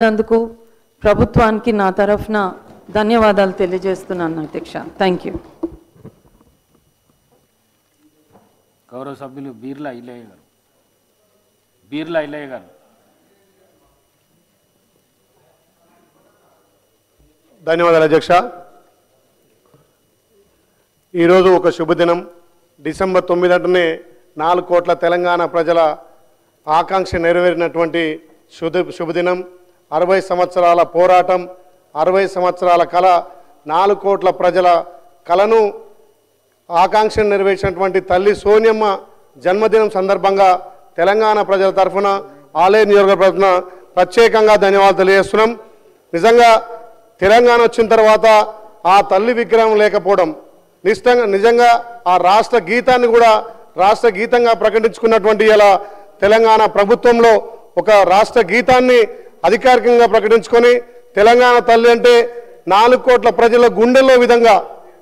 అందుకు ప్రభుత్వానికి నా తరఫున ధన్యవాదాలు తెలియజేస్తున్నాను అధ్యక్ష. Thank you. గౌరవ సభ్యులు బీర్లా ఇల్లయ్య గారు. ధన్యవాదాలు అధ్యక్ష. ఈరోజు ఒక శుభదినం. డిసెంబర్ 9 అంటనే 4 కోట్ల తెలంగాణ ప్రజల ఆకాంక్ష నెరవేరినటువంటి శుభదినం. 60 సంవత్సరాల పోరాటం, 60 సంవత్సరాల కళ, 4 కోట్ల ప్రజల కళను ఆకాంక్షను నెరవేర్చినటువంటి తల్లి సోనియమ్మ జన్మదినం సందర్భంగా తెలంగాణ ప్రజల తరఫున ఆలయ నియోజకవర్గ తరఫున ప్రత్యేకంగా ధన్యవాదాలు తెలియజేస్తున్నాం. నిజంగా తెలంగాణ వచ్చిన తర్వాత ఆ తల్లి విగ్రహం లేకపోవడం, నిజంగా ఆ రాష్ట్ర గీతాన్ని కూడా రాష్ట్ర గీతంగా ప్రకటించుకున్నటువంటి ఇలా తెలంగాణ ప్రభుత్వంలో ఒక రాష్ట్ర గీతాన్ని అధికారికంగా ప్రకటించుకొని తెలంగాణ తల్లి అంటే 4 కోట్ల ప్రజల గుండెల్లో విధంగా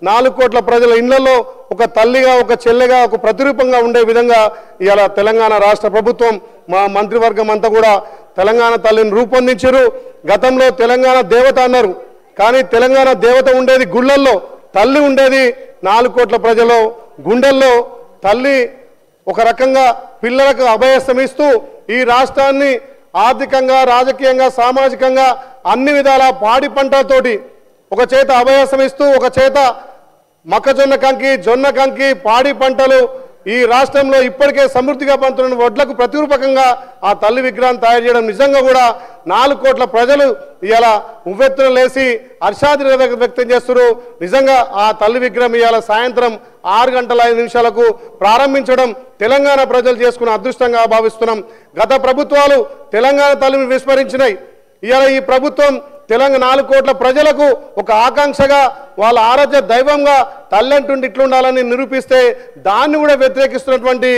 4 కోట్ల ప్రజల ఇళ్లలో ఒక తల్లిగా, ఒక చెల్లెగా, ఒక ప్రతిరూపంగా ఉండే విధంగా ఇవాళ తెలంగాణ రాష్ట్ర ప్రభుత్వం మా మంత్రివర్గం అంతా కూడా తెలంగాణ తల్లిని రూపొందించారు. గతంలో తెలంగాణ దేవత అన్నారు, కానీ తెలంగాణ దేవత ఉండేది గుళ్ళల్లో, తల్లి ఉండేది 4 కోట్ల ప్రజల గుండెల్లో. తల్లి ఒక రకంగా పిల్లలకు అభయస్తమిస్తూ ఈ రాష్ట్రాన్ని ఆర్థికంగా, రాజకీయంగా, సామాజికంగా అన్ని విధాల పాడి పంటలతోటి ఒక చేత అభయస్తమిస్తూ, ఒక చేత మొక్కజొన్న కంకి, జొన్న కంకి, పాడి పంటలు ఈ రాష్ట్రంలో ఇప్పటికే సమృద్ధిగా పండుతున్న వడ్లకు ప్రతిరూపకంగా ఆ తల్లి విగ్రహాన్ని తయారు చేయడం నిజంగా కూడా 4 కోట్ల ప్రజలు ఇవాళ ఉవ్వెత్తున లేచి హర్షాద్రి వ్యక్తం చేస్తున్నారు. నిజంగా ఆ తల్లి విగ్రహం ఇవాళ సాయంత్రం 6:05 ప్రారంభించడం తెలంగాణ ప్రజలు చేసుకున్న అదృష్టంగా భావిస్తున్నాం. గత ప్రభుత్వాలు తెలంగాణ తల్లిని విస్మరించినాయి. ఇవాళ ఈ ప్రభుత్వం తెలంగాణ 4 కోట్ల ప్రజలకు ఒక ఆకాంక్షగా, వాళ్ళ ఆరాధ్య దైవంగా తల్లి అంటుండి ఇట్లుండాలని నిరూపిస్తే దాన్ని కూడా వ్యతిరేకిస్తున్నటువంటి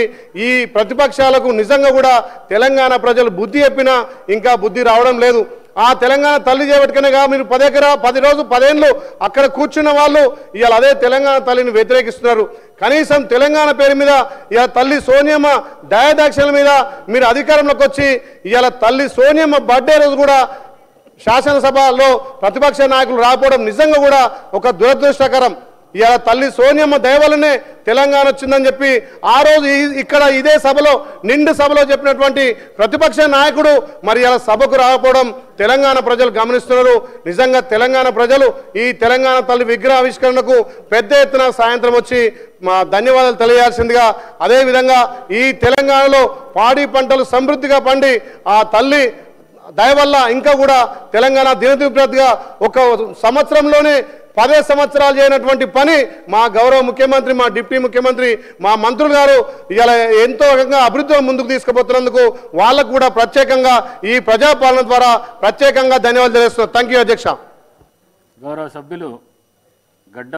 ఈ ప్రతిపక్షాలకు నిజంగా కూడా తెలంగాణ ప్రజలు బుద్ధి చెప్పినా ఇంకా బుద్ధి రావడం లేదు. ఆ తెలంగాణ తల్లి చేపట్టుకునేగా మీరు 10 రోజులు 10 ఏళ్ళు అక్కడ కూర్చున్న వాళ్ళు ఇవాళ అదే తెలంగాణ తల్లిని వ్యతిరేకిస్తున్నారు. కనీసం తెలంగాణ పేరు మీద ఇవాళ తల్లి సోనియమ్మ దయాదాక్షల మీద మీరు అధికారంలోకి వచ్చి ఇవాళ తల్లి సోనియమ్మ బర్త్డే రోజు కూడా శాసనసభలో ప్రతిపక్ష నాయకులు రాకపోవడం నిజంగా కూడా ఒక దురదృష్టకరం. ఇవాళ తల్లి సోనియమ్మ దయ వల్లనే తెలంగాణ వచ్చిందని చెప్పి ఆ రోజు ఇక్కడ ఇదే సభలో నిండు సభలో చెప్పినటువంటి ప్రతిపక్ష నాయకుడు మరి ఇలా సభకు రాకపోవడం తెలంగాణ ప్రజలు గమనిస్తున్నారు. నిజంగా తెలంగాణ ప్రజలు ఈ తెలంగాణ తల్లి విగ్రహ ఆవిష్కరణకు పెద్ద ఎత్తున సాయంత్రం వచ్చి మా ధన్యవాదాలు తెలియాల్సిందిగా, అదేవిధంగా ఈ తెలంగాణలో పాడి పంటలు సమృద్ధిగా పండి ఆ తల్లి దయ వల్ల ఇంకా కూడా తెలంగాణ దినదిప్రతిగా ఒక సంవత్సరంలోనే 10 సంవత్సరాలు చేయనటువంటి పని మా గౌరవ ముఖ్యమంత్రి, మా డిప్యూటీ ముఖ్యమంత్రి, మా మంత్రులు గారు ఇలా ఎంతో రకంగా అభివృద్ధి ముందుకు తీసుకుపోతున్నందుకు వాళ్ళకు కూడా ప్రత్యేకంగా ఈ ప్రజాపాలన ద్వారా ప్రత్యేకంగా ధన్యవాదాలు తెలుస్తున్నాను. థ్యాంక్ యూ అధ్యక్ష. గౌరవ సభ్యులు